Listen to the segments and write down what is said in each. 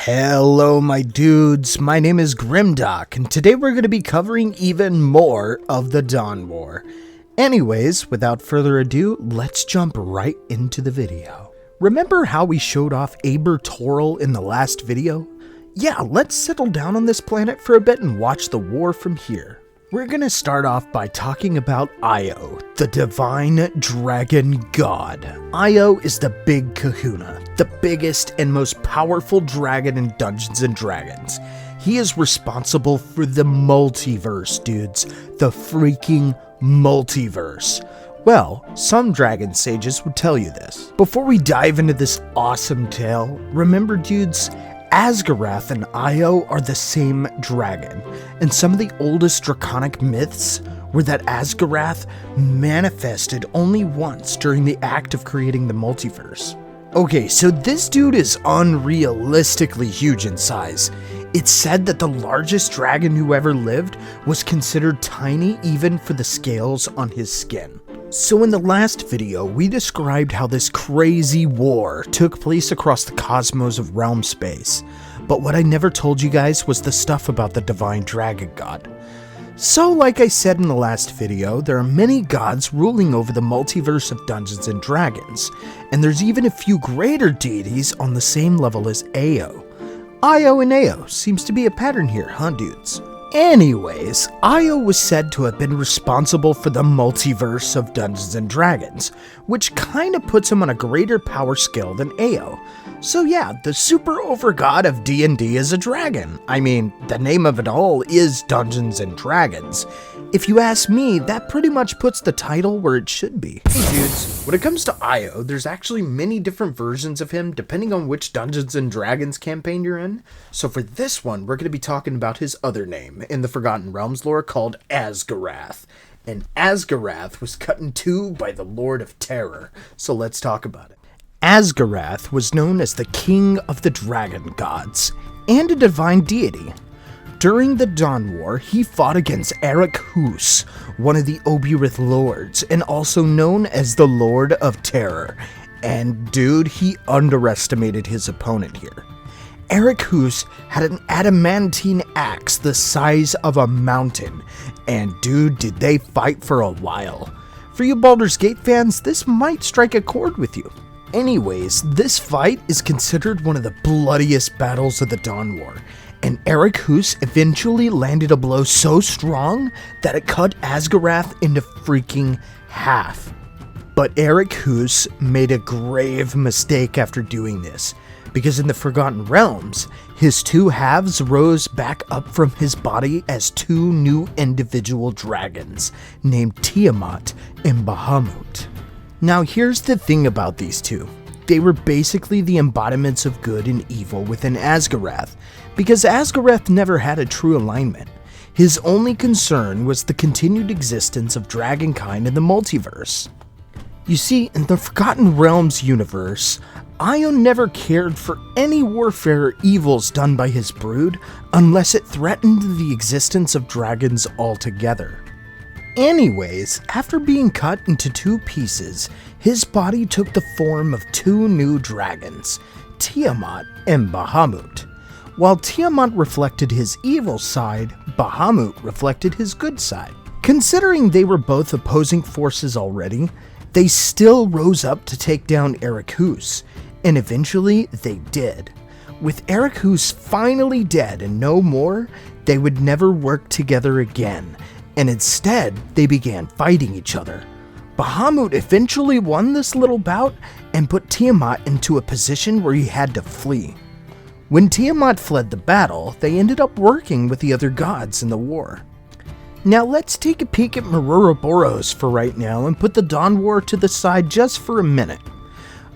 Hello my dudes, my name is Grimdock, and today we're going to be covering even more of the Dawn War. Anyways, without further ado, let's jump right into the video. Remember how we showed off Abeir-Toril in the last video? Yeah, let's settle down on this planet for a bit and watch the war from here. We're going to start off by talking about Io, the divine dragon god. Io is the big kahuna, the biggest and most powerful dragon in Dungeons & Dragons. He is responsible for the multiverse, dudes. The freaking multiverse. Well, some dragon sages would tell you this. Before we dive into this awesome tale, remember dudes, Asgorath and Io are the same dragon, and some of the oldest draconic myths were that Asgorath manifested only once during the act of creating the multiverse. Okay, so this dude is unrealistically huge in size. It's said that the largest dragon who ever lived was considered tiny even for the scales on his skin. So in the last video, we described how this crazy war took place across the cosmos of realm space, but what I never told you guys was the stuff about the divine dragon god. So like I said in the last video, there are many gods ruling over the multiverse of Dungeons & Dragons, and there's even a few greater deities on the same level as Ao. Io and Ao seems to be a pattern here, huh dudes? Anyways, Io was said to have been responsible for the multiverse of Dungeons & Dragons, which kinda puts him on a greater power scale than Ao. So yeah, the super overgod of D&D is a dragon. I mean, the name of it all is Dungeons & Dragons. If you ask me, that pretty much puts the title where it should be. Hey dudes, when it comes to Io, there's actually many different versions of him depending on which Dungeons & Dragons campaign you're in. So for this one, we're going to be talking about his other name in the Forgotten Realms lore called Asgorath. And Asgorath was cut in two by the Lord of Terror, so let's talk about it. Asgorath was known as the King of the Dragon Gods, and a divine deity. During the Dawn War, he fought against Abeir-Toril, one of the Oberith lords, and also known as the Lord of Terror. And dude, he underestimated his opponent here. Abeir-Toril had an adamantine axe the size of a mountain, and dude, did they fight for a while. For you Baldur's Gate fans, this might strike a chord with you. Anyways, this fight is considered one of the bloodiest battles of the Dawn War, and Abeir-Toril eventually landed a blow so strong that it cut Asgorath into freaking half. But Abeir-Toril made a grave mistake after doing this, because in the Forgotten Realms, his two halves rose back up from his body as two new individual dragons, named Tiamat and Bahamut. Now here's the thing about these two. They were basically the embodiments of good and evil within Asgorath, because Asgorath never had a true alignment. His only concern was the continued existence of dragonkind in the multiverse. You see, in the Forgotten Realms universe, Io never cared for any warfare or evils done by his brood unless it threatened the existence of dragons altogether. Anyways, after being cut into two pieces, his body took the form of two new dragons, Tiamat and Bahamut. While Tiamat reflected his evil side, Bahamut reflected his good side. Considering they were both opposing forces already, they still rose up to take down Abeir-Toril, and eventually they did. With Abeir-Toril finally dead and no more, they would never work together again, and instead they began fighting each other. Bahamut eventually won this little bout and put Tiamat into a position where he had to flee. When Tiamat fled the battle, they ended up working with the other gods in the war. Now let's take a peek at Ouroboros for right now and put the Dawn War to the side just for a minute.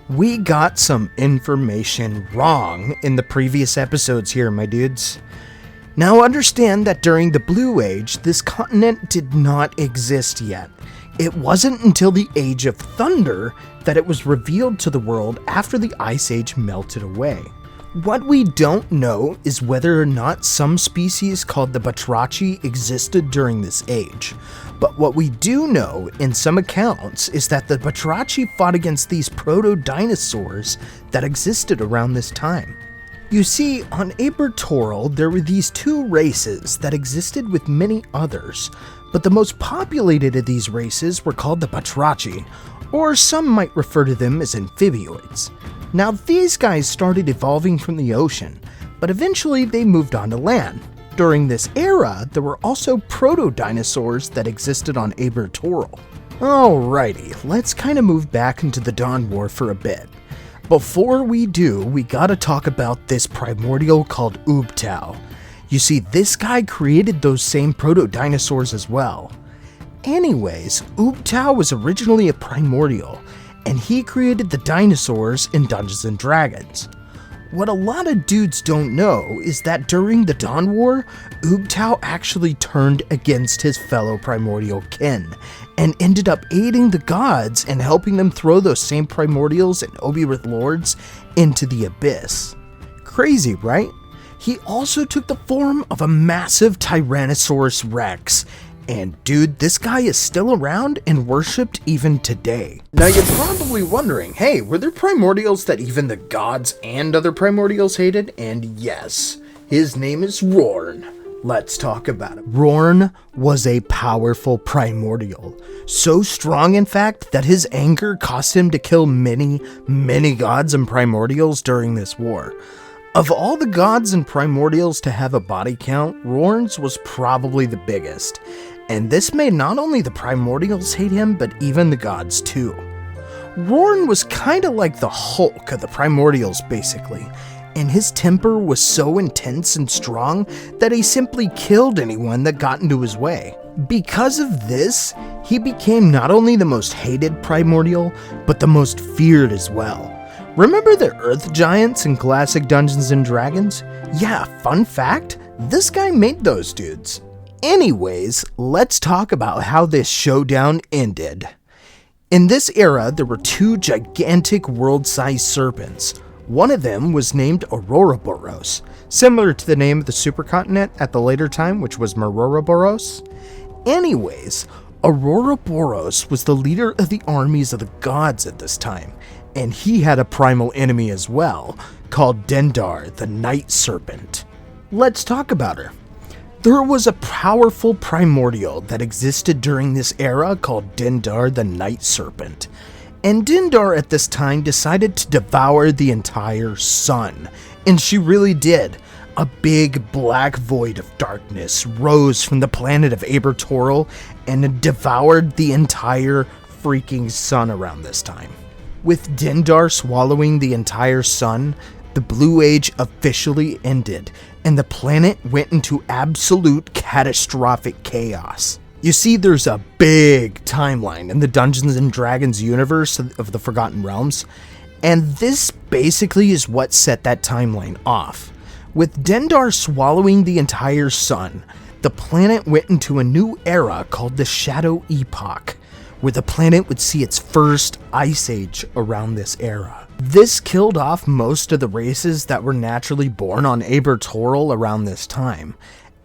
We got some information wrong in the previous episodes here, my dudes. Now understand that during the Blue Age, this continent did not exist yet. It wasn't until the Age of Thunder that it was revealed to the world after the Ice Age melted away. What we don't know is whether or not some species called the Batrachi existed during this age, but what we do know in some accounts is that the Batrachi fought against these proto-dinosaurs that existed around this time. You see, on Abeir-Toril, there were these two races that existed with many others, but the most populated of these races were called the Batrachi, or some might refer to them as amphibioids. Now these guys started evolving from the ocean, but eventually they moved on to land. During this era, there were also proto-dinosaurs that existed on Abeir-Toril. Alrighty, let's kind of move back into the Dawn War for a bit. Before we do, we gotta talk about this primordial called Ubtao. You see, this guy created those same proto-dinosaurs as well. Anyways, Ubtao was originally a primordial, and he created the dinosaurs in Dungeons & Dragons. What a lot of dudes don't know is that during the Dawn War, Ubtao actually turned against his fellow primordial kin, and ended up aiding the gods and helping them throw those same primordials and Obeirith lords into the abyss. Crazy, right? He also took the form of a massive Tyrannosaurus Rex, and dude, this guy is still around and worshipped even today. Now you're probably wondering, hey, were there primordials that even the gods and other primordials hated? And yes, his name is Roren. Let's talk about it. Roren was a powerful primordial. So strong, in fact, that his anger caused him to kill many gods and primordials during this war. Of all the gods and primordials to have a body count, Roren's was probably the biggest. And this made not only the primordials hate him, but even the gods too. Roren was kinda like the Hulk of the primordials, basically. And his temper was so intense and strong that he simply killed anyone that got into his way. Because of this, he became not only the most hated primordial, but the most feared as well. Remember the Earth Giants in classic Dungeons & Dragons? Yeah, fun fact, this guy made those dudes. Anyways, let's talk about how this showdown ended. In this era, there were two gigantic world-sized serpents. One of them was named Ouroboros, similar to the name of the supercontinent at the later time, which was Ouroboros. Anyways, Ouroboros was the leader of the armies of the gods at this time, and he had a primal enemy as well, called Dendar, the Night Serpent. Let's talk about her. There was a powerful primordial that existed during this era called Dendar, the Night Serpent. And Dendar at this time decided to devour the entire sun. And she really did. A big black void of darkness rose from the planet of Abeir-Toril and devoured the entire freaking sun around this time. With Dendar swallowing the entire sun, the Blue Age officially ended, and the planet went into absolute catastrophic chaos. You see, there's a big timeline in the Dungeons & Dragons universe of the Forgotten Realms, and this basically is what set that timeline off. With Dendar swallowing the entire sun, the planet went into a new era called the Shadow Epoch, where the planet would see its first ice age around this era. This killed off most of the races that were naturally born on Abeir-Toril around this time,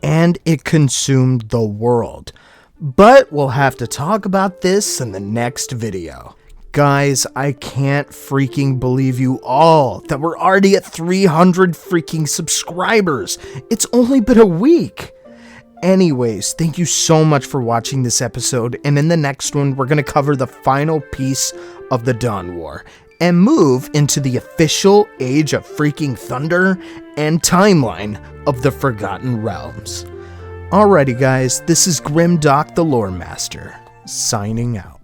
and it consumed the world. But we'll have to talk about this in the next video. Guys, I can't freaking believe you all that we're already at 300 freaking subscribers. It's only been a week. Anyways, thank you so much for watching this episode, and in the next one, we're going to cover the final piece of the Dawn War, and move into the official Age of Freaking Thunder and timeline of the Forgotten Realms. Alrighty guys, this is Grimdoc the Lore Master, signing out.